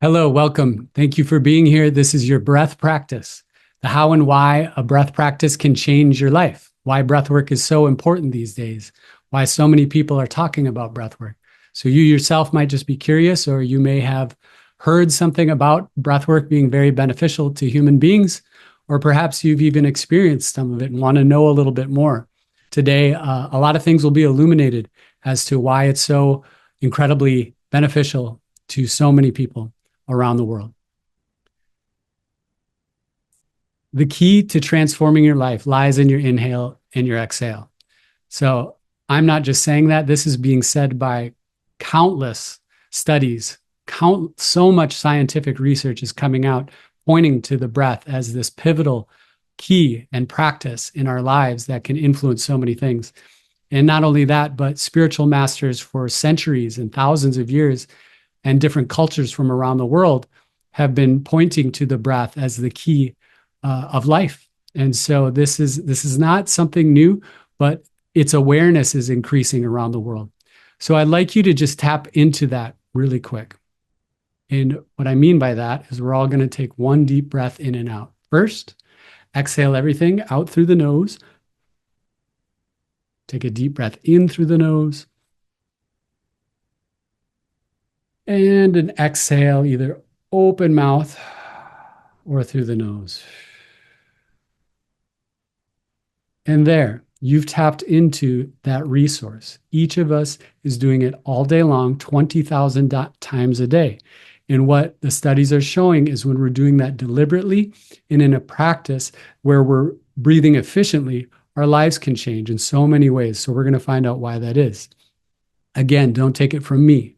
Hello, welcome. Thank you for being here. This is your breath practice, the how and why a breath practice can change your life, why breathwork is so important these days, why so many people are talking about breathwork. So you yourself might just be curious, or you may have heard something about breathwork being very beneficial to human beings, or perhaps you've even experienced some of it and want to know a little bit more. Today, a lot of things will be illuminated as to why it's so incredibly beneficial to so many people around the world. The key to transforming your life lies in your inhale and your exhale. So I'm not just saying that. This is being said by countless studies. So much scientific research is coming out pointing to the breath as this pivotal key and practice in our lives that can influence so many things. And not only that, but spiritual masters for centuries and thousands of years and different cultures from around the world have been pointing to the breath as the key of life. And so this is not something new, but its awareness is increasing around the world. So I'd like you to just tap into that really quick. And what I mean by that is we're all going to take one deep breath in and out. First, exhale everything out through the nose. Take a deep breath in through the nose. And an exhale, either open mouth or through the nose. And there, you've tapped into that resource. Each of us is doing it all day long, 20,000 times a day. And what the studies are showing is when we're doing that deliberately and in a practice where we're breathing efficiently, our lives can change in so many ways. So we're going to find out why that is. Again, don't take it from me.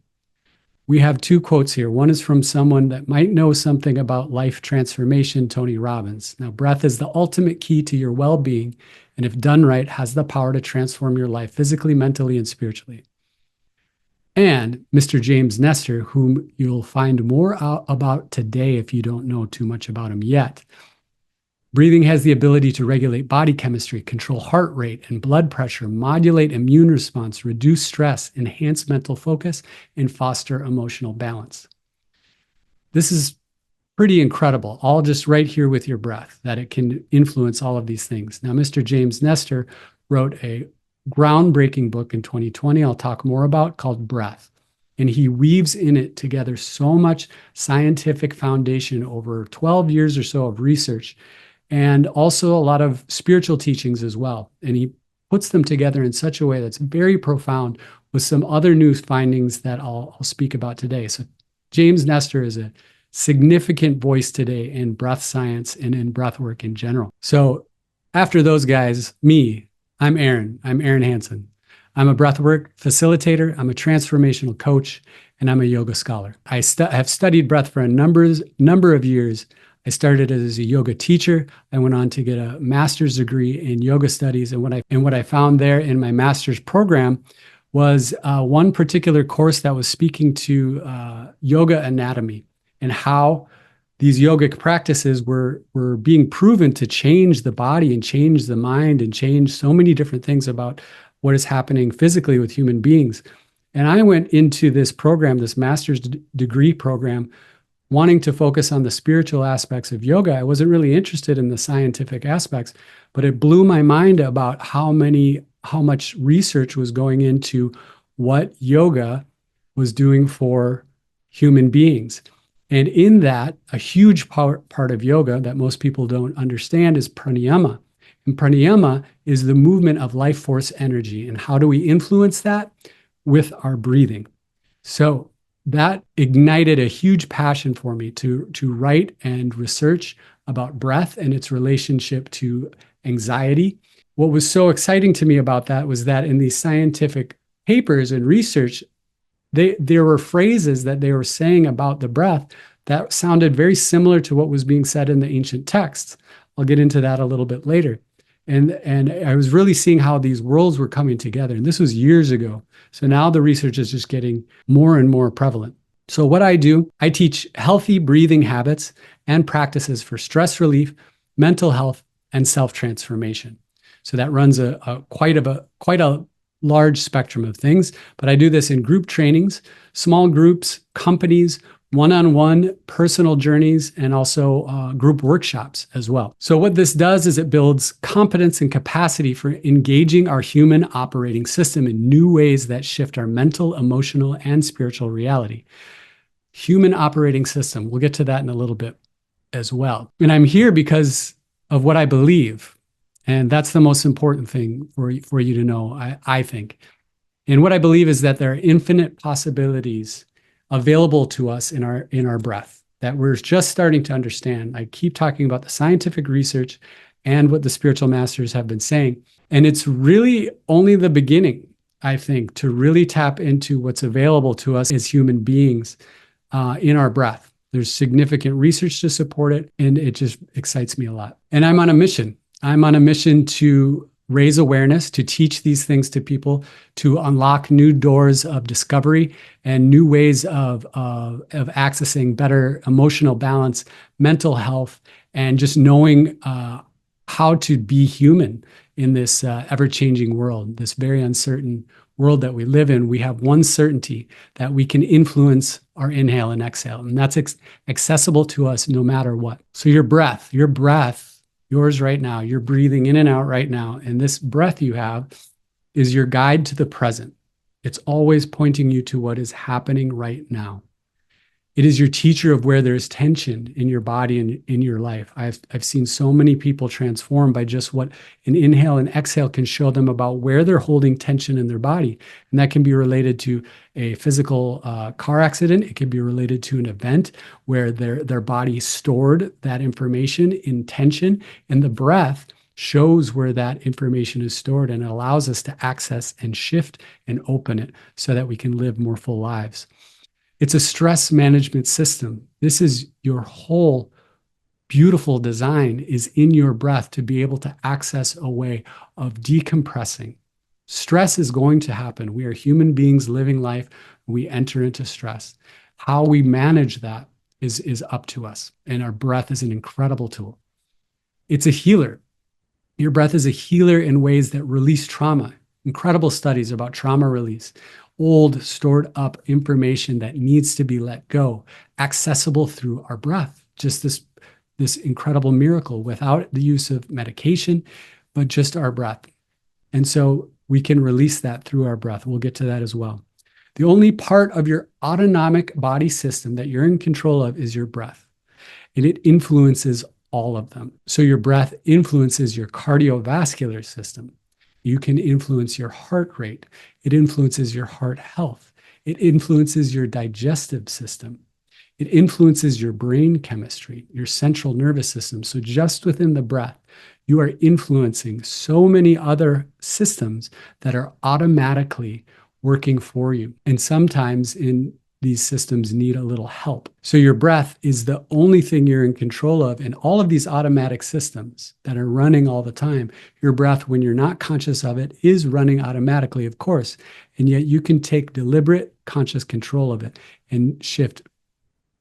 We have two quotes here. One is from someone that might know something about life transformation, Tony Robbins. Now, breath is the ultimate key to your well-being, and if done right, has the power to transform your life physically, mentally, and spiritually. And Mr. James Nestor, whom you'll find more out about today if you don't know too much about him yet. Breathing has the ability to regulate body chemistry, control heart rate and blood pressure, modulate immune response, reduce stress, enhance mental focus, and foster emotional balance. This is pretty incredible, all just right here with your breath, that it can influence all of these things. Now, Mr. James Nestor wrote a groundbreaking book in 2020 I'll talk more about called Breath. And he weaves in it together so much scientific foundation over 12 years or so of research, and also a lot of spiritual teachings as well. And he puts them together in such a way that's very profound with some other new findings that I'll speak about today. So James Nestor is a significant voice today in breath science and in breathwork in general. So after those guys, I'm Aaron Hansen. I'm a breathwork facilitator, I'm a transformational coach, and I'm a yoga scholar. I have studied breath for a number of years. I started as a yoga teacher. I went on to get a master's degree in yoga studies. And what I found there in my master's program was one particular course that was speaking to yoga anatomy and how these yogic practices were being proven to change the body and change the mind and change so many different things about what is happening physically with human beings. And I went into this program, this master's degree program, wanting to focus on the spiritual aspects of yoga. I wasn't really interested in the scientific aspects, but it blew my mind about how much research was going into what yoga was doing for human beings. And in that, a huge part of yoga that most people don't understand is pranayama. And pranayama is the movement of life force energy. And how do we influence that? With our breathing. So that ignited a huge passion for me to write and research about breath and its relationship to anxiety. What was so exciting to me about that was that in these scientific papers and research, there were phrases that they were saying about the breath that sounded very similar to what was being said in the ancient texts. I'll get into that a little bit later. And I was really seeing how these worlds were coming together. And this was years ago. So now the research is just getting more and more prevalent. So what I do, I teach healthy breathing habits and practices for stress relief, mental health, and self-transformation. So that runs quite a large spectrum of things. But I do this in group trainings, small groups, companies, one-on-one personal journeys, and also group workshops as well. So what this does is it builds competence and capacity for engaging our human operating system in new ways that shift our mental, emotional, and spiritual reality. Human operating system. We'll get to that in a little bit as well. And I'm here because of what I believe. And that's the most important thing for you to know, I think. And what I believe is that there are infinite possibilities available to us in our breath that we're just starting to understand. I keep talking about the scientific research and what the spiritual masters have been saying. And it's really only the beginning, I think, to really tap into what's available to us as human beings in our breath. There's significant research to support it, and it just excites me a lot. And I'm on a mission. I'm on a mission to raise awareness, to teach these things to people, to unlock new doors of discovery and new ways of accessing better emotional balance, mental health, and just knowing how to be human in this ever-changing world, this very uncertain world that we live in. We have one certainty, that we can influence our inhale and exhale, and that's accessible to us no matter what. So your breath, yours right now, you're breathing in and out right now, and this breath you have is your guide to the present. It's always pointing you to what is happening right now. It is your teacher of where there's tension in your body and in your life. I've seen so many people transform by just what an inhale and exhale can show them about where they're holding tension in their body. And that can be related to a physical car accident. It can be related to an event where their body stored that information in tension. And the breath shows where that information is stored, and it allows us to access and shift and open it so that we can live more full lives. It's a stress management system. This is your whole beautiful design is in your breath to be able to access a way of decompressing. Stress is going to happen. We are human beings living life. We enter into stress. How we manage that is up to us. And our breath is an incredible tool. It's a healer. Your breath is a healer in ways that release trauma. Incredible studies about trauma release. Old, stored up information that needs to be let go, accessible through our breath. Just this incredible miracle without the use of medication, but just our breath. And so we can release that through our breath. We'll get to that as well. The only part of your autonomic body system that you're in control of is your breath, and it influences all of them. So your breath influences your cardiovascular system. You can influence your heart rate. It influences your heart health. It influences your digestive system. It influences your brain chemistry, your central nervous system. So just within the breath, you are influencing so many other systems that are automatically working for you. And sometimes these systems need a little help. So your breath is the only thing you're in control of in all of these automatic systems that are running all the time. Your breath, when you're not conscious of it, is running automatically, of course. And yet you can take deliberate, conscious control of it and shift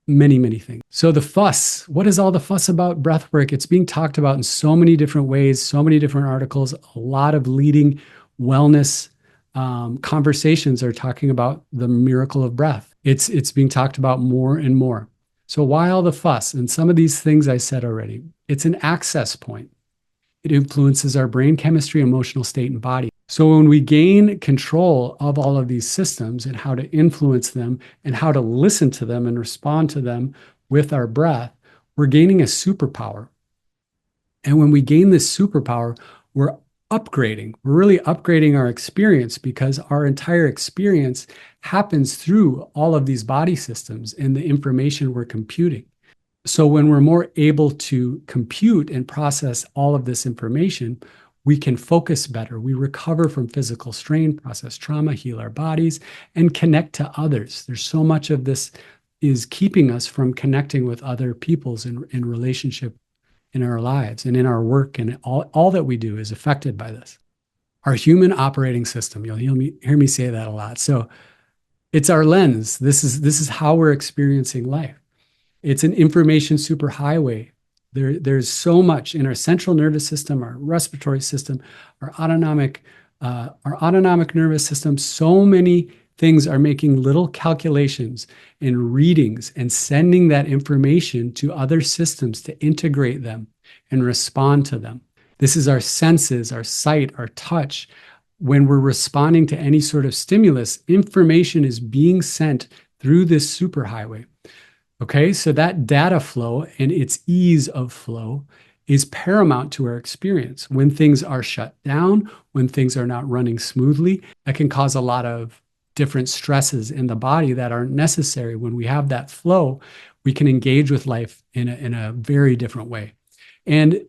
many, many things. So the fuss, what is all the fuss about breath work? It's being talked about in so many different ways, so many different articles. A lot of leading wellness conversations are talking about the miracle of breath. It's being talked about more and more. So why all the fuss? And some of these things I said already. It's an access point. It influences our brain chemistry, emotional state, and body. So when we gain control of all of these systems and how to influence them and how to listen to them and respond to them with our breath, we're gaining a superpower. And when we gain this superpower, we're upgrading. We're really upgrading our experience, because our entire experience happens through all of these body systems and the information we're computing. So when we're more able to compute and process all of this information, we can focus better. We recover from physical strain, process trauma, heal our bodies, and connect to others. There's so much of this is keeping us from connecting with other peoples in relationship in our lives and in our work, and all that we do is affected by this. Our human operating system, you'll hear me say that a lot. So it's our lens. This is how we're experiencing life. It's an information superhighway. There's so much in our central nervous system, our respiratory system, our autonomic nervous system, so many things are making little calculations and readings and sending that information to other systems to integrate them and respond to them. This is our senses, our sight, our touch. When we're responding to any sort of stimulus, information is being sent through this superhighway. Okay, so that data flow and its ease of flow is paramount to our experience. When things are shut down, when things are not running smoothly, that can cause a lot of different stresses in the body that aren't necessary. When we have that flow, we can engage with life in a very different way. And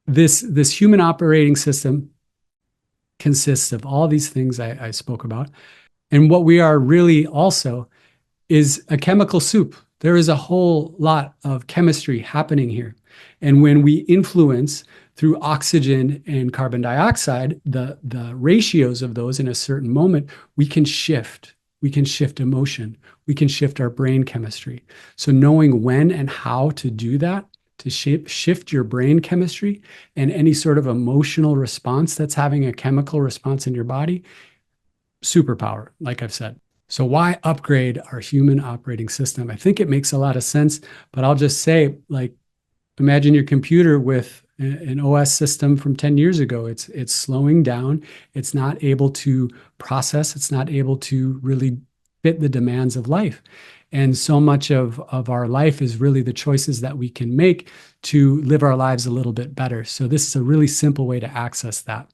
this human operating system consists of all these things I spoke about. And what we are really also is a chemical soup. There is a whole lot of chemistry happening here. And when we influence through oxygen and carbon dioxide, the ratios of those in a certain moment, we can shift. We can shift emotion. We can shift our brain chemistry. So knowing when and how to do that, to shift your brain chemistry and any sort of emotional response that's having a chemical response in your body, superpower, like I've said. So why upgrade our human operating system? I think it makes a lot of sense, but I'll just say, like, imagine your computer with an OS system from 10 years ago. It's slowing down. It's not able to process. It's not able to really fit the demands of life. And so much of our life is really the choices that we can make to live our lives a little bit better. So this is a really simple way to access that.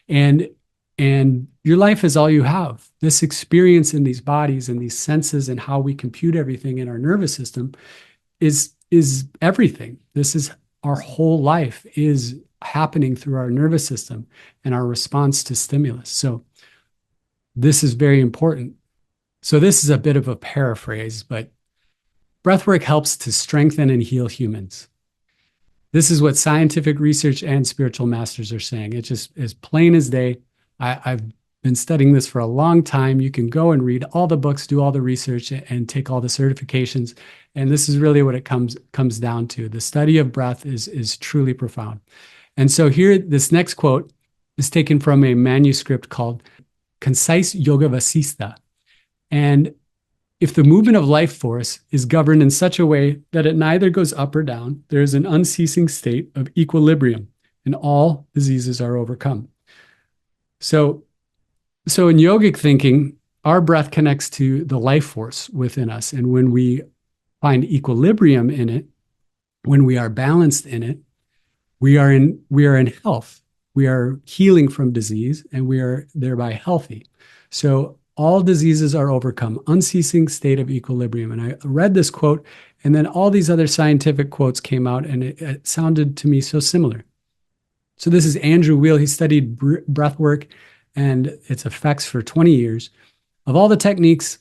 And your life is all you have. This experience in these bodies and these senses and how we compute everything in our nervous system is everything. This is our whole life is happening through our nervous system and our response to stimulus. So this is very important. So this is a bit of a paraphrase, but breathwork helps to strengthen and heal humans. This is what scientific research and spiritual masters are saying. It's just as plain as day. I've been studying this for a long time. You can go and read all the books, do all the research, and take all the certifications. And this is really what it comes down to. The study of breath is truly profound. And so here, this next quote is taken from a manuscript called Concise Yoga Vasista. And if the movement of life force is governed in such a way that it neither goes up or down, there is an unceasing state of equilibrium, and all diseases are overcome. So in yogic thinking, our breath connects to the life force within us. And when we find equilibrium in it, when we are balanced in it, we are in health. We are healing from disease, and we are thereby healthy. So all diseases are overcome, unceasing state of equilibrium. And I read this quote, and then all these other scientific quotes came out, and it sounded to me so similar. So this is Andrew Weil. He studied breathwork and its effects for 20 years. Of all the techniques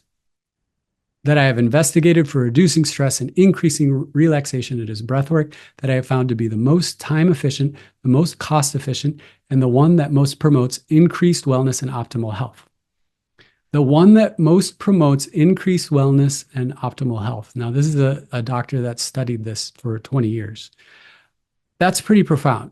that I have investigated for reducing stress and increasing relaxation, it is breathwork that I have found to be the most time efficient, the most cost efficient, and the one that most promotes increased wellness and optimal health. The one that most promotes increased wellness and optimal health. Now, this is a doctor that studied this for 20 years. That's pretty profound.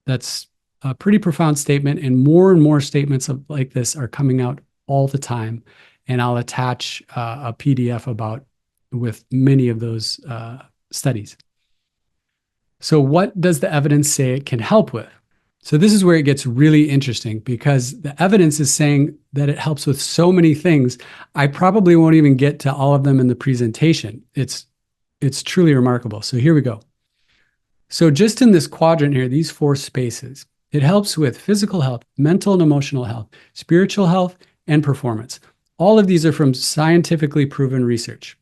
That's a pretty profound statement, and more statements like this are coming out all the time. And I'll attach a PDF with many of those studies. So what does the evidence say it can help with? So this is where it gets really interesting, because the evidence is saying that it helps with so many things. I probably won't even get to all of them in the presentation. It's truly remarkable. So here we go. So just in this quadrant here, these 4 spaces, it helps with physical health, mental and emotional health, spiritual health, and performance. All of these are from scientifically proven research.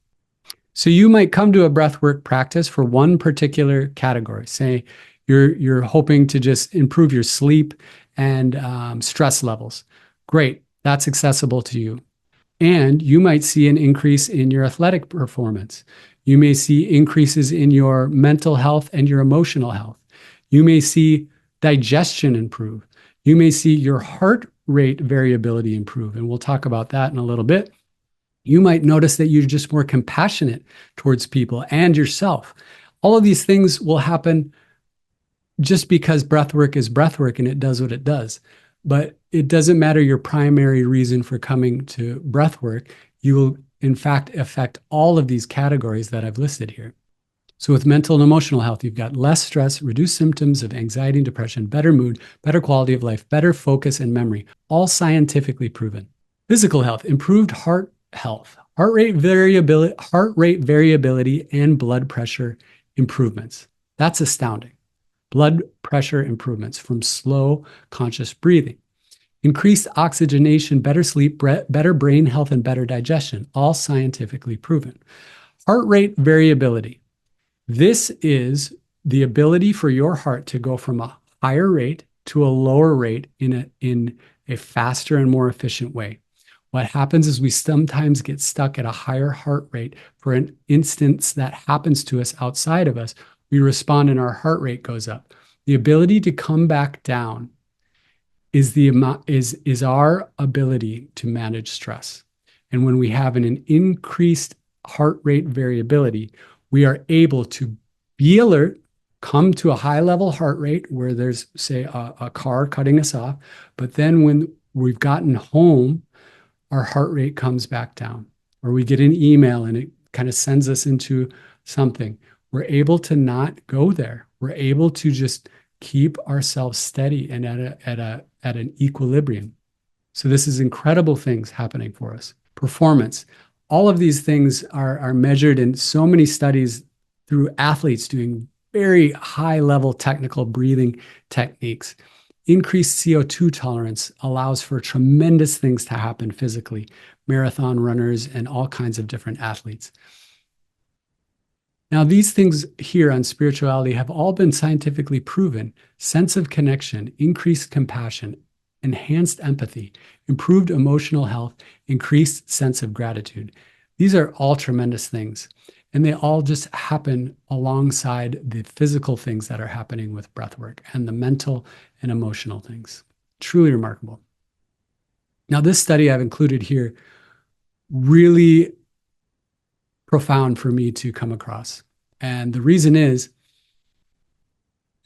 So you might come to a breathwork practice for one particular category. Say you're hoping to just improve your sleep and stress levels. Great, that's accessible to you. And you might see an increase in your athletic performance. You may see increases in your mental health and your emotional health. You may see digestion improve. You may see your heart rate variability improve. And we'll talk about that in a little bit. You might notice that you're just more compassionate towards people and yourself. All of these things will happen just because breathwork is breathwork and it does what it does. But it doesn't matter your primary reason for coming to breath work. You will, in fact, affect all of these categories that I've listed here. So with mental and emotional health, you've got less stress, reduced symptoms of anxiety and depression, better mood, better quality of life, better focus and memory, all scientifically proven. Physical health, improved heart health, heart rate variability, and blood pressure improvements. That's astounding. Blood pressure improvements from slow, conscious breathing. Increased oxygenation, better sleep, better brain health, and better digestion, all scientifically proven. Heart rate variability. This is the ability for your heart to go from a higher rate to a lower rate in a faster and more efficient way. What happens is we sometimes get stuck at a higher heart rate for an instance that happens to us outside of us. We respond and our heart rate goes up. The ability to come back down is our ability to manage stress. And when we have an increased heart rate variability, we are able to be alert, come to a high level heart rate where there's, say, a car cutting us off. But then when we've gotten home, our heart rate comes back down, or we get an email and it kind of sends us into something. We're able to not go there. We're able to just keep ourselves steady and at an equilibrium. So this is incredible things happening for us. Performance. All of these things are measured in so many studies through athletes doing very high level technical breathing techniques. Increased CO2 tolerance allows for tremendous things to happen physically, marathon runners and all kinds of different athletes. Now, these things here on spirituality have all been scientifically proven. Sense of connection, increased compassion, enhanced empathy, improved emotional health, increased sense of gratitude. These are all tremendous things. And they all just happen alongside the physical things that are happening with breathwork and the mental and emotional things. Truly remarkable. Now, this study I've included here, really profound for me to come across. And the reason is,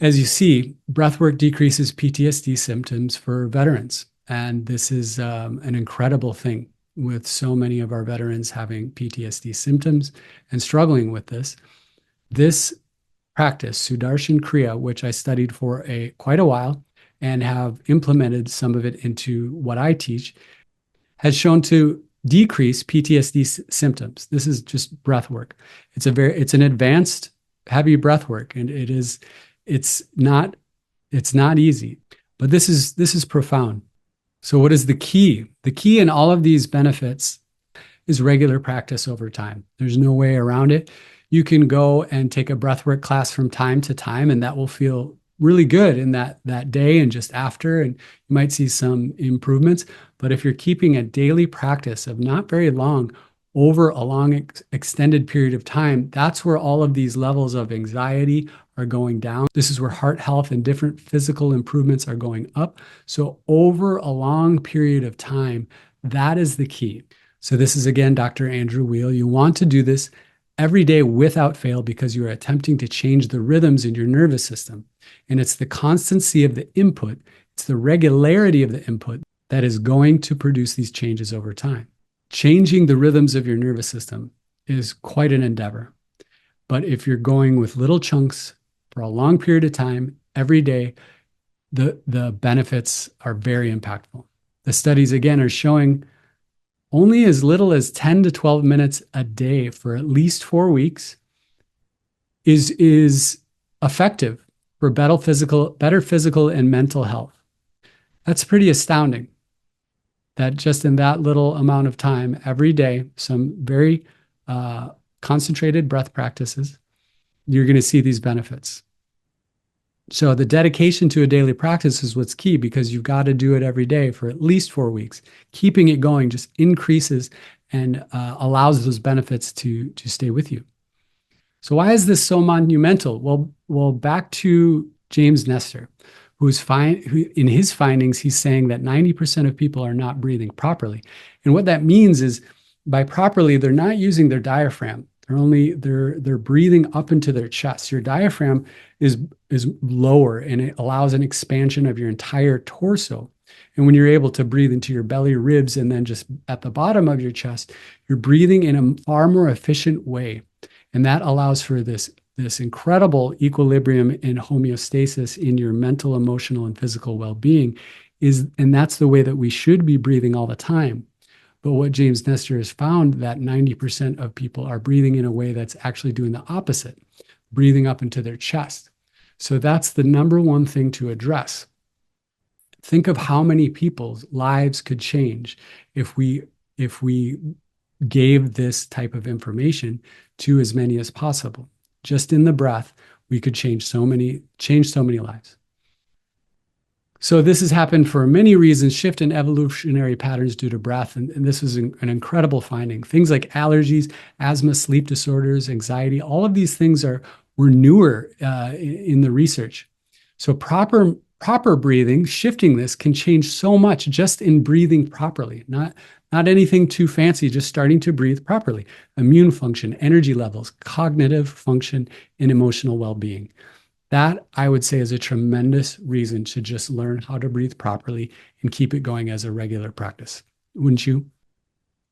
as you see, breathwork decreases PTSD symptoms for veterans. And this is an incredible thing, with so many of our veterans having PTSD symptoms and struggling with this. This practice, Sudarshan Kriya, which I studied for quite a while and have implemented some of it into what I teach, has shown to decrease PTSD symptoms. This is just breath work. It's an advanced heavy breath work, and it's not easy, but this is profound. So what is the key? The key in all of these benefits is regular practice over time. There's no way around it. You can go and take a breathwork class from time to time, and that will feel really good in that day and just after, and you might see some improvements. But if you're keeping a daily practice of not very long, over a long extended period of time, that's where all of these levels of anxiety are going down. This is where heart health and different physical improvements are going up. So over a long period of time, that is the key. So this is, again, Dr. Andrew Weil. You want to do this every day without fail because you are attempting to change the rhythms in your nervous system. And it's the constancy of the input, it's the regularity of the input that is going to produce these changes over time. Changing the rhythms of your nervous system is quite an endeavor. But if you're going with little chunks for a long period of time, every day, the benefits are very impactful. The studies, again, are showing only as little as 10 to 12 minutes a day for at least 4 weeks is effective for better physical and mental health. That's pretty astounding. That just in that little amount of time, every day, some very concentrated breath practices, you're going to see these benefits. So the dedication to a daily practice is what's key, because you've got to do it every day for at least 4 weeks. Keeping it going just increases and allows those benefits to stay with you. So why is this so monumental? Well, back to James Nestor, who in his findings, he's saying that 90% of people are not breathing properly. And what that means is, by properly, they're not using their diaphragm. They're breathing up into their chest. Your diaphragm is lower, and it allows an expansion of your entire torso. And when you're able to breathe into your belly, ribs, and then just at the bottom of your chest, you're breathing in a far more efficient way. And that allows for this incredible equilibrium and homeostasis in your mental, emotional, and physical well-being. And that's the way that we should be breathing all the time. But what James Nestor has found, that 90% of people are breathing in a way that's actually doing the opposite, breathing up into their chest. So that's the number one thing to address. Think of how many people's lives could change if we gave this type of information to as many as possible. Just in the breath, we could change so many lives. So this has happened for many reasons, shift in evolutionary patterns due to breath. And this is an incredible finding. Things like allergies, asthma, sleep disorders, anxiety, all of these things were newer in the research. So proper breathing, shifting this can change so much just in breathing properly, not anything too fancy, just starting to breathe properly. Immune function, energy levels, cognitive function, and emotional well-being. That, I would say, is a tremendous reason to just learn how to breathe properly and keep it going as a regular practice. Wouldn't you?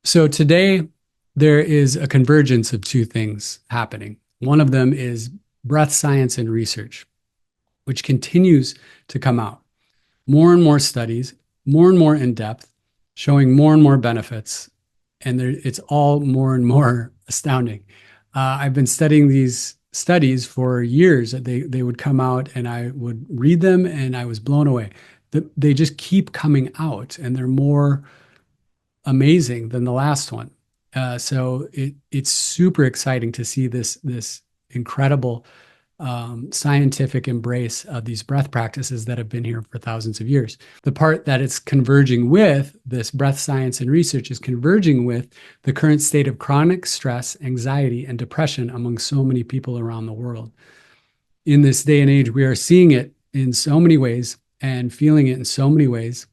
So today, there is a convergence of two things happening. One of them is breath science and research, which continues to come out. More and more studies, more and more in depth, showing more and more benefits. And it's all more and more astounding. I've been studying these studies for years. They would come out and I would read them and I was blown away. They just keep coming out and they're more amazing than the last one. So it's super exciting to see this incredible scientific embrace of these breath practices that have been here for thousands of years. The part that it's converging with, this breath science and research is converging with the current state of chronic stress, anxiety, and depression among so many people around the world. In this day and age, we are seeing it in so many ways and feeling it in so many ways.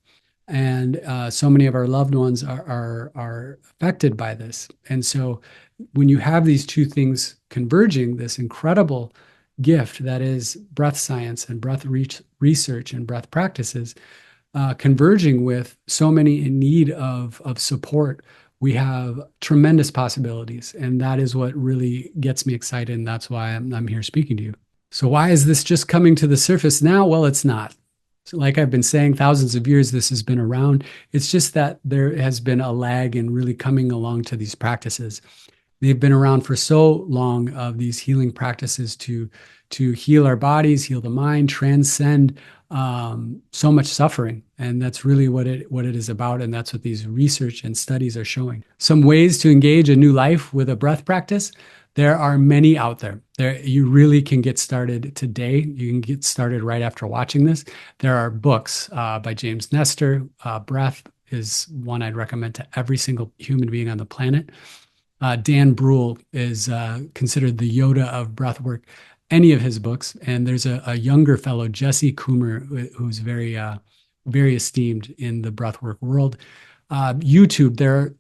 And so many of our loved ones are affected by this. And so when you have these two things converging, this incredible gift that is breath science and breath research and breath practices converging with so many in need of support, we have tremendous possibilities. And that is what really gets me excited. And that's why I'm here speaking to you. So why is this just coming to the surface now? Well, it's not. So like I've been saying, thousands of years this has been around. It's just that there has been a lag in really coming along to these practices. They've been around for so long of these healing practices to heal our bodies, heal the mind, transcend so much suffering. And that's really what it is about. And that's what these research and studies are showing. Some ways to engage a new life with a breath practice. There are many out there. You really can get started today. You can get started right after watching this. There are books by James Nestor. Breath is one I'd recommend to every single human being on the planet. Dan Brule is considered the Yoda of breathwork. Any of his books, and there's a younger fellow, Jesse Coomer, who's very esteemed in the breathwork world. YouTube, there are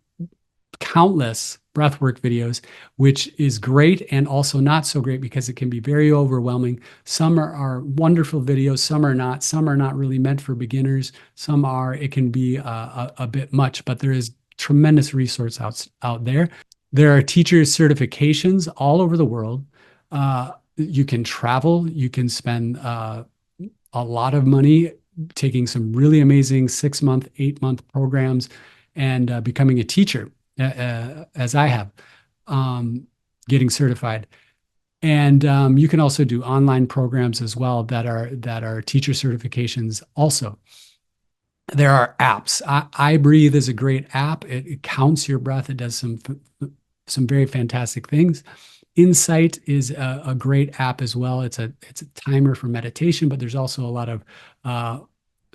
countless breathwork videos, which is great and also not so great because it can be very overwhelming. Some are wonderful videos, some are not. Some are not really meant for beginners. Some are. It can be a bit much, but there is tremendous resource out there. There are teacher certifications all over the world. You can travel. You can spend a lot of money taking some really amazing 6-month, 8-month programs and becoming a teacher, as I have, getting certified. And you can also do online programs as well that are teacher certifications also. There are apps. I Breathe is a great app. It counts your breath. It does some very fantastic things. Insight is a great app as well. It's a timer for meditation, but there's also a lot of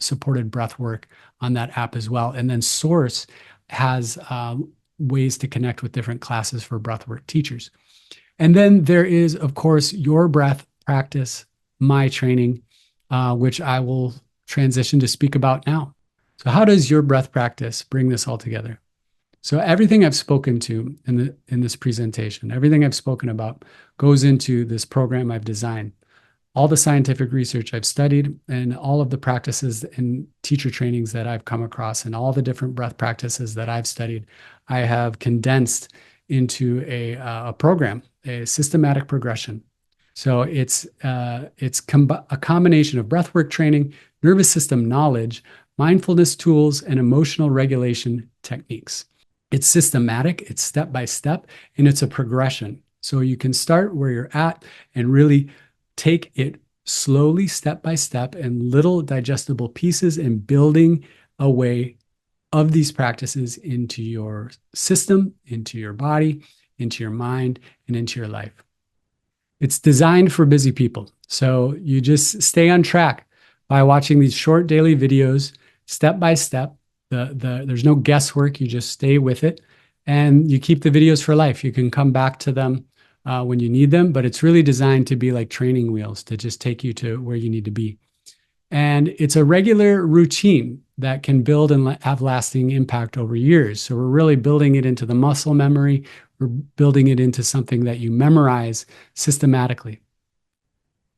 supported breath work on that app as well. And then Source has ways to connect with different classes for breathwork teachers. And then there is, of course, Your Breath Practice, my training, which I will transition to speak about now. So how does Your Breath Practice bring this all together? So everything I've spoken to in this presentation, everything I've spoken about goes into this program I've designed. all the scientific research I've studied and all of the practices and teacher trainings that I've come across and all the different breath practices that I've studied, I have condensed into a program, a systematic progression. So it's a combination of breathwork training, nervous system knowledge, mindfulness tools, and emotional regulation techniques. It's systematic, it's step by step, and it's a progression. So you can start where you're at and really take it slowly, step by step, in little digestible pieces, and building a way of these practices into your system, into your body, into your mind, and into your life. It's designed for busy people. So you just stay on track by watching these short daily videos, step by step. There's no guesswork. You just stay with it, and you keep the videos for life. You can come back to them when you need them, but it's really designed to be like training wheels to just take you to where you need to be. And it's a regular routine that can build and have lasting impact over years. So we're really building it into the muscle memory. We're building it into something that you memorize systematically.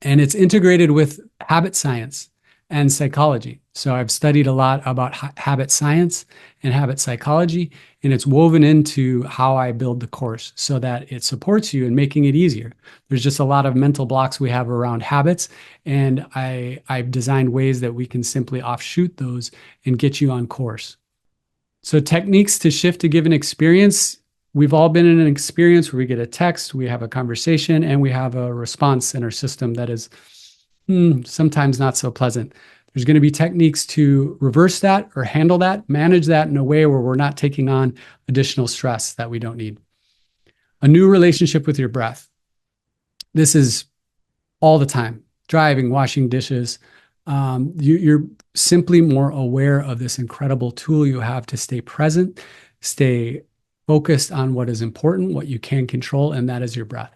And it's integrated with habit science and psychology. So I've studied a lot about habit science and habit psychology, and it's woven into how I build the course so that it supports you in making it easier. There's just a lot of mental blocks we have around habits, and I've designed ways that we can simply offshoot those and get you on course. So techniques to shift a given experience. We've all been in an experience where we get a text, we have a conversation, and we have a response in our system that is sometimes not so pleasant. There's going to be techniques to reverse that or handle that, manage that in a way where we're not taking on additional stress that we don't need. A new relationship with your breath. This is all the time. Driving, washing dishes. You're simply more aware of this incredible tool you have to stay present, stay focused on what is important, what you can control, and that is your breath.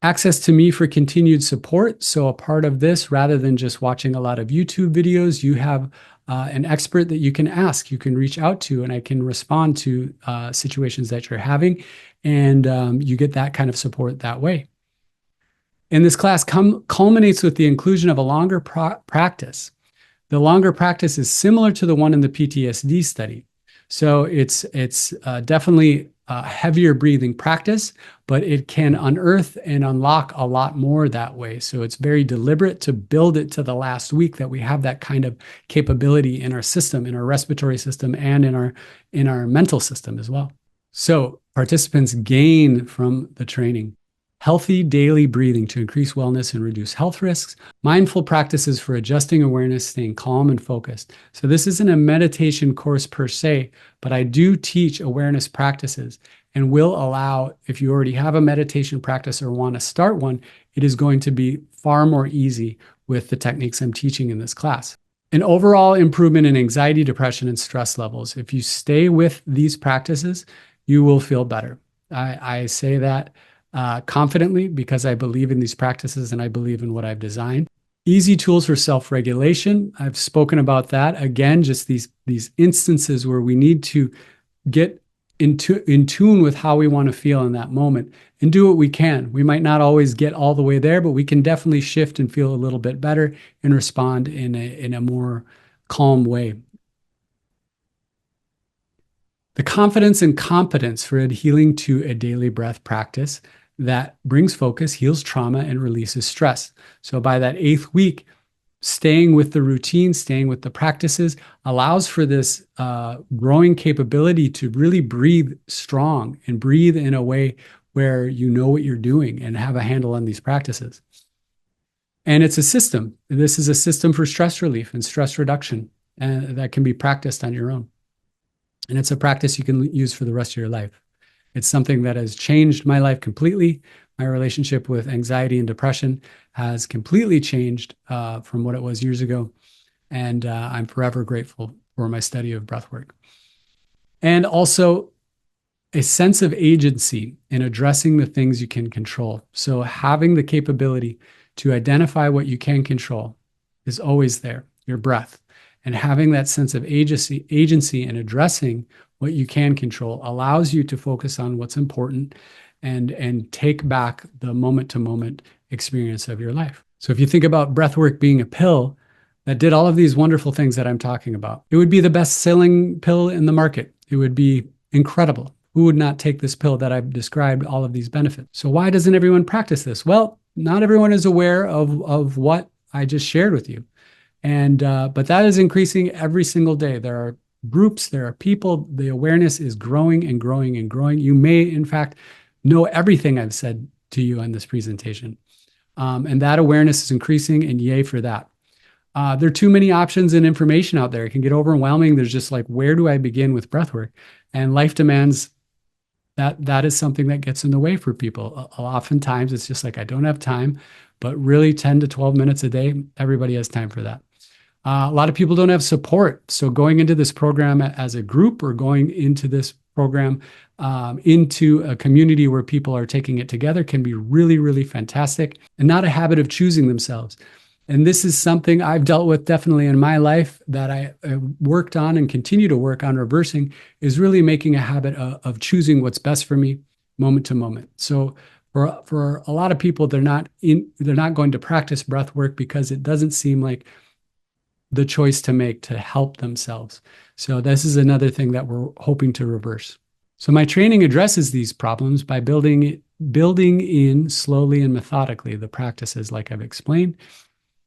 Access to me for continued support. So a part of this, rather than just watching a lot of YouTube videos, you have an expert that you can ask, you can reach out to, and I can respond to situations that you're having, and you get that kind of support that way. And this class culminates with the inclusion of a longer practice. The longer practice is similar to the one in the PTSD study. So it's definitely a heavier breathing practice, but it can unearth and unlock a lot more that way. So it's very deliberate to build it to the last week that we have that kind of capability in our system, in our respiratory system, and in our mental system as well. So participants gain from the training. Healthy daily breathing to increase wellness and reduce health risks. Mindful practices for adjusting awareness, staying calm and focused. So this isn't a meditation course per se, but I do teach awareness practices and will allow, if you already have a meditation practice or want to start one, it is going to be far more easy with the techniques I'm teaching in this class. An overall improvement in anxiety, depression, and stress levels. If you stay with these practices, you will feel better. I say that confidently because I believe in these practices and I believe in what I've designed. Easy tools for self-regulation. I've spoken about that. Again, just these instances where we need to get in tune with how we want to feel in that moment and do what we can. We might not always get all the way there, but we can definitely shift and feel a little bit better and respond in a more calm way. The confidence and competence for adhering to a daily breath practice that brings focus, heals trauma, and releases stress. So by that 8th week, staying with the routine, staying with the practices allows for this growing capability to really breathe strong and breathe in a way where you know what you're doing and have a handle on these practices. And it's a system. This is a system for stress relief and stress reduction that can be practiced on your own. And it's a practice you can use for the rest of your life. It's something that has changed my life completely. My relationship with anxiety and depression has completely changed from what it was years ago. And I'm forever grateful for my study of breathwork. And also a sense of agency in addressing the things you can control. So having the capability to identify what you can control is always there, your breath. And having that sense of agency in addressing what you can control allows you to focus on what's important and take back the moment to moment experience of your life. So if you think about breathwork being a pill that did all of these wonderful things that I'm talking about, it would be the best selling pill in the market. It would be incredible. Who would not take this pill that I've described all of these benefits? So why doesn't everyone practice this? Well, not everyone is aware of what I just shared with you. But that is increasing every single day. There are groups, there are people, the awareness is growing and growing and growing. You may, in fact, know everything I've said to you on this presentation. And that awareness is increasing, and yay for that. There are too many options and information out there. It can get overwhelming. There's just like, where do I begin with breathwork? And life demands that is something that gets in the way for people. Oftentimes, it's just like, I don't have time, but really 10 to 12 minutes a day, everybody has time for that. A lot of people don't have support. So going into this program as a group or going into this program into a community where people are taking it together can be really, really fantastic, and not a habit of choosing themselves. And this is something I've dealt with definitely in my life that I worked on and continue to work on reversing, is really making a habit of choosing what's best for me moment to moment. So for a lot of people, they're not going to practice breath work because it doesn't seem like the choice to make to help themselves. So this is another thing that we're hoping to reverse. So my training addresses these problems by building in slowly and methodically the practices like I've explained.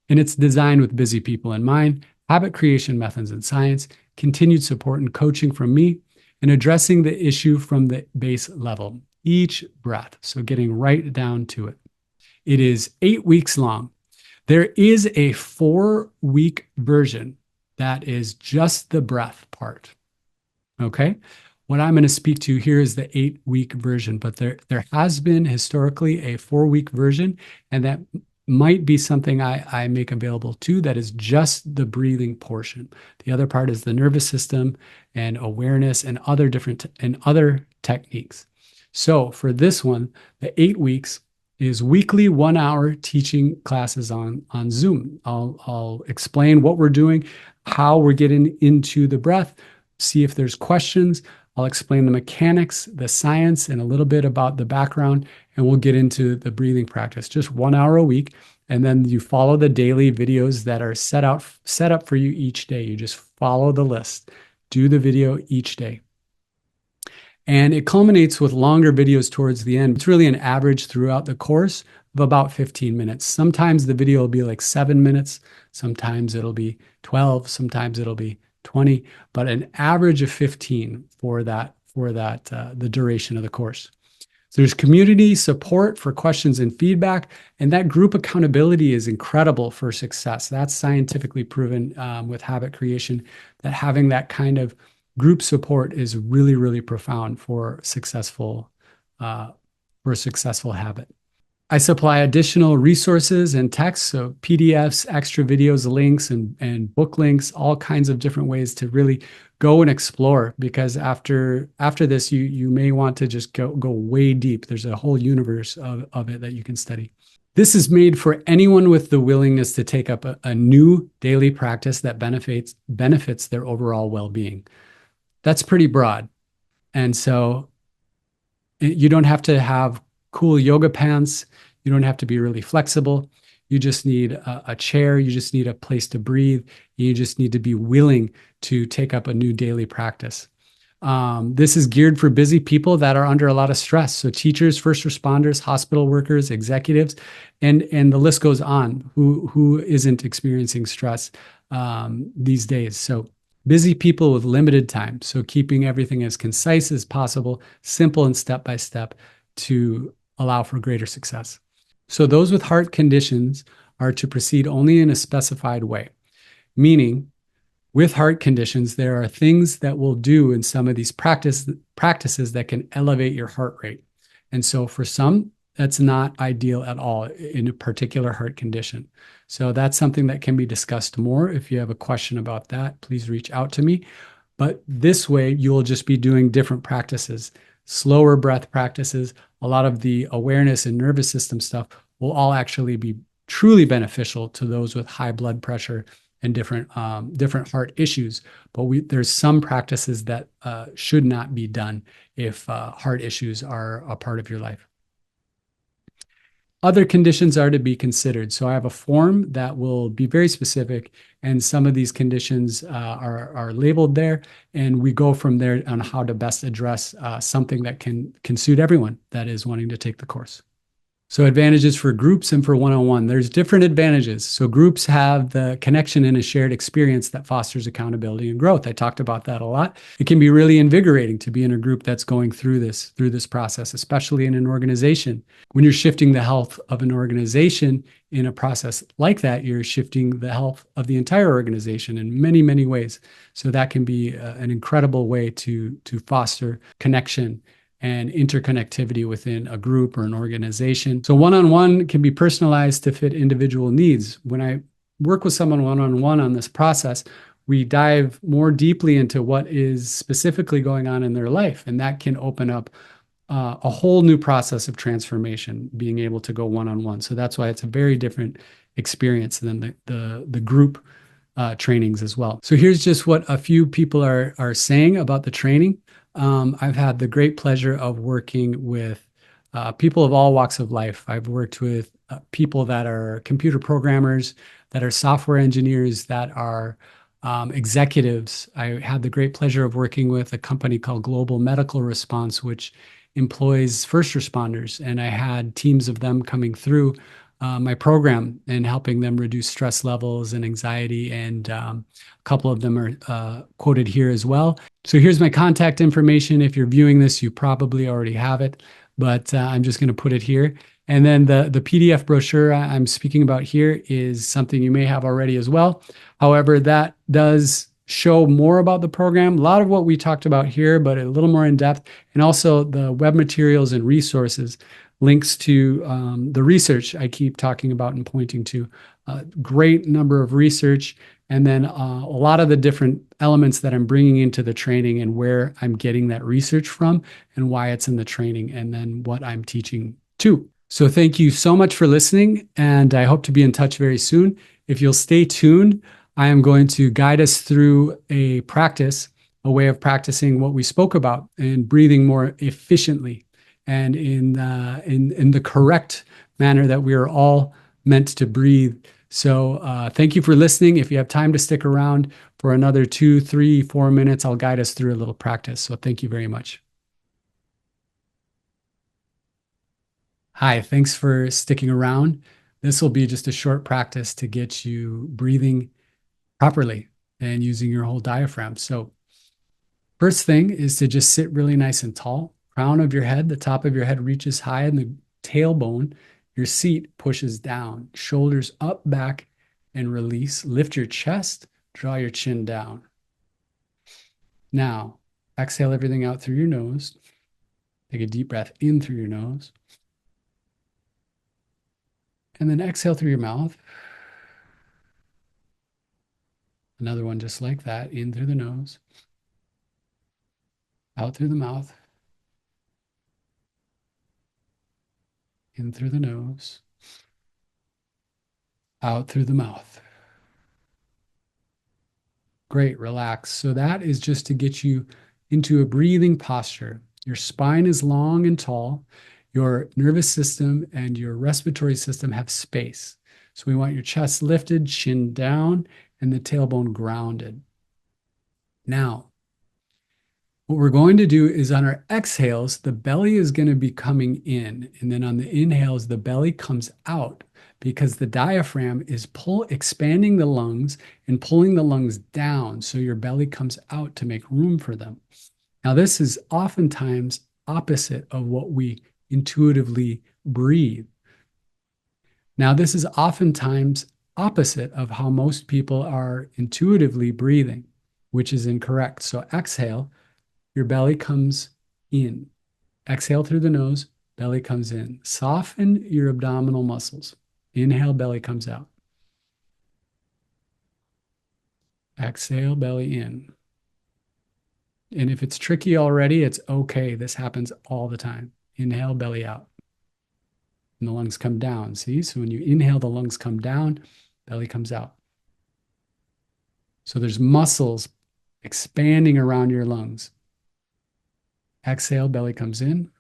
And it's designed with busy people in mind, habit creation methods and science, continued support and coaching from me, and addressing the issue from the base level, each breath. So getting right down to it. It is 8 weeks long. There is a 4-week version that is just the breath part. Okay. What I'm going to speak to here is the 8-week version, but there has been historically a 4-week version, and that might be something I make available too, that is just the breathing portion. The other part is the nervous system and awareness and other techniques. So for this one, the 8 weeks is weekly 1-hour teaching classes on Zoom. I'll explain what we're doing, how we're getting into the breath, see if there's questions. I'll explain the mechanics, the science, and a little bit about the background, and we'll get into the breathing practice. Just 1 hour a week, and then you follow the daily videos that are set up for you each day. You just follow the list, do the video each day. And it culminates with longer videos towards the end. It's really an average throughout the course of about 15 minutes. Sometimes the video will be like 7 minutes. Sometimes it'll be 12. Sometimes it'll be 20, but an average of 15 for the duration of the course. So there's community support for questions and feedback, and that group accountability is incredible for success. That's scientifically proven with habit creation, that having that kind of group support is really, really profound for a successful habit. I supply additional resources and text, so PDFs, extra videos, links, and book links, all kinds of different ways to really go and explore, because after this, you may want to just go way deep. There's a whole universe of it that you can study. This is made for anyone with the willingness to take up a new daily practice that benefits their overall well-being. That's pretty broad. And so you don't have to have cool yoga pants. You don't have to be really flexible. You just need a chair. You just need a place to breathe. You just need to be willing to take up a new daily practice. This is geared for busy people that are under a lot of stress. So teachers, first responders, hospital workers, executives, and the list goes on. Who isn't experiencing stress these days? So busy people with limited time. So keeping everything as concise as possible, simple and step-by-step to allow for greater success. So those with heart conditions are to proceed only in a specified way, meaning with heart conditions, there are things that we'll do in some of these practices that can elevate your heart rate. And so for some, that's not ideal at all in a particular heart condition. So that's something that can be discussed more. If you have a question about that, please reach out to me. But this way, you'll just be doing different practices, slower breath practices. A lot of the awareness and nervous system stuff will all actually be truly beneficial to those with high blood pressure and different heart issues. But there's some practices that should not be done if heart issues are a part of your life. Other conditions are to be considered. So I have a form that will be very specific, and some of these conditions are labeled there, and we go from there on how to best address something that can suit everyone that is wanting to take the course. So advantages for groups and for one-on-one. There's different advantages. So groups have the connection and a shared experience that fosters accountability and growth. I talked about that a lot. It can be really invigorating to be in a group that's going through this process, especially in an organization. When you're shifting the health of an organization in a process like that, you're shifting the health of the entire organization in many, many ways. So that can be an incredible way to foster connection and interconnectivity within a group or an organization. So one-on-one can be personalized to fit individual needs. When I work with someone one-on-one on this process, we dive more deeply into what is specifically going on in their life, and that can open up a whole new process of transformation, being able to go one-on-one. So that's why it's a very different experience than the group trainings as well. So here's just what a few people are saying about the training. I've had the great pleasure of working with people of all walks of life. I've worked with people that are computer programmers, that are software engineers, that are executives. I had the great pleasure of working with a company called Global Medical Response, which employs first responders. And I had teams of them coming through my program and helping them reduce stress levels and anxiety. And a couple of them are quoted here as well. So here's my contact information. If you're viewing this, you probably already have it, but I'm just going to put it here. And then the PDF brochure I'm speaking about here is something you may have already as well. However, that does show more about the program, a lot of what we talked about here, but a little more in depth, and also the web materials and resources, links to the research I keep talking about and pointing to. A great number of research, and then a lot of the different elements that I'm bringing into the training and where I'm getting that research from and why it's in the training, and then what I'm teaching too. So thank you so much for listening, and I hope to be in touch very soon. If you'll stay tuned, I am going to guide us through a practice, a way of practicing what we spoke about and breathing more efficiently and in the correct manner that we are all meant to breathe. So thank you for listening. If you have time to stick around for another 2, 3, 4 minutes, I'll guide us through a little practice. So thank you very much. Hi, thanks for sticking around. This will be just a short practice to get you breathing properly and using your whole diaphragm. So first thing is to just sit really nice and tall. Crown of your head, the top of your head reaches high, and the tailbone, your seat, pushes down. Shoulders up, back, and release. Lift your chest, draw your chin down. Now, exhale everything out through your nose. Take a deep breath in through your nose. And then exhale through your mouth. Another one just like that, in through the nose, out through the mouth, in through the nose, out through the mouth. Great, relax. So that is just to get you into a breathing posture. Your spine is long and tall. Your nervous system and your respiratory system have space. So we want your chest lifted, chin down, and the tailbone grounded. Now, what we're going to do is on our exhales, the belly is going to be coming in. And then on the inhales, the belly comes out because the diaphragm is expanding the lungs and pulling the lungs down. So your belly comes out to make room for them. Now, this is oftentimes opposite of what we intuitively breathe. Now, this is oftentimes opposite of how most people are intuitively breathing, which is incorrect. So exhale, your belly comes in. Exhale through the nose, belly comes in. Soften your abdominal muscles. Inhale, belly comes out. Exhale, belly in. And if it's tricky already, it's okay. This happens all the time. Inhale, belly out. And the lungs come down. See? So when you inhale, the lungs come down, belly comes out. So there's muscles expanding around your lungs. Exhale, belly comes in.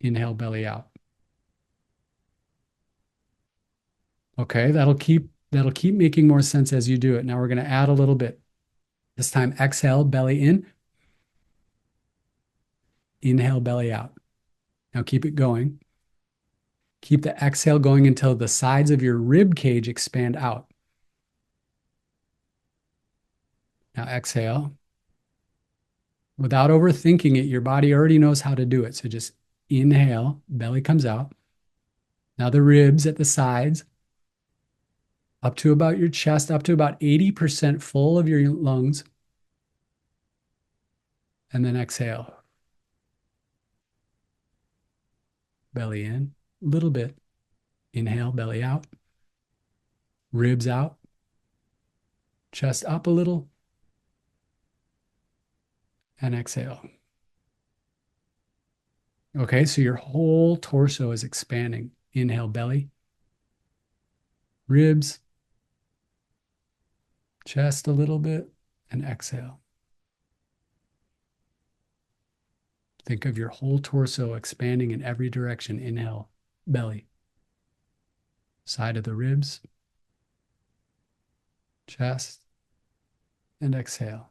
Inhale, belly out. Okay, that'll keep making more sense as you do it. Now we're going to add a little bit. This time, exhale, belly in, inhale, belly out. Now keep it going. Keep the exhale going until the sides of your rib cage expand out. Now exhale. Without overthinking it, your body already knows how to do it. So just inhale, belly comes out. Now the ribs at the sides, up to about your chest, up to about 80% full of your lungs. And then exhale. Belly in, a little bit. Inhale, belly out. Ribs out. Chest up a little. And exhale. Okay, so your whole torso is expanding. Inhale, belly. Ribs. Chest a little bit. And exhale. Think of your whole torso expanding in every direction. Inhale, belly. Side of the ribs, chest, and exhale.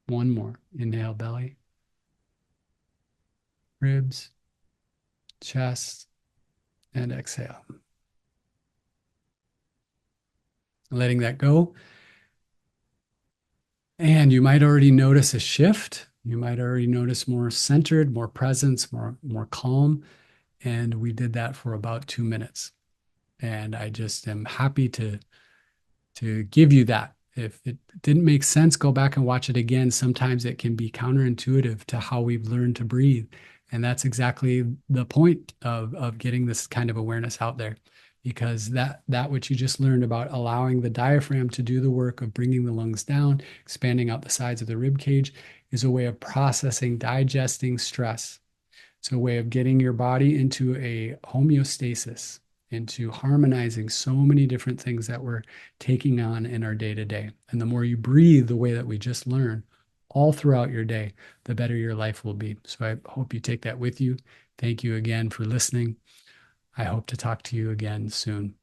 One more. Inhale, belly, ribs, chest, and exhale. Letting that go. And you might already notice a shift. You might already notice more centered, more presence, more calm. And we did that for about 2 minutes. And I just am happy to give you that. If it didn't make sense, go back and watch it again. Sometimes it can be counterintuitive to how we've learned to breathe. And that's exactly the point of getting this kind of awareness out there, because that which you just learned about allowing the diaphragm to do the work of bringing the lungs down, expanding out the sides of the rib cage, is a way of processing, digesting stress. It's a way of getting your body into a homeostasis, into harmonizing so many different things that we're taking on in our day to day. And the more you breathe the way that we just learned all throughout your day, the better your life will be. So I hope you take that with you. Thank you again for listening. I hope to talk to you again soon.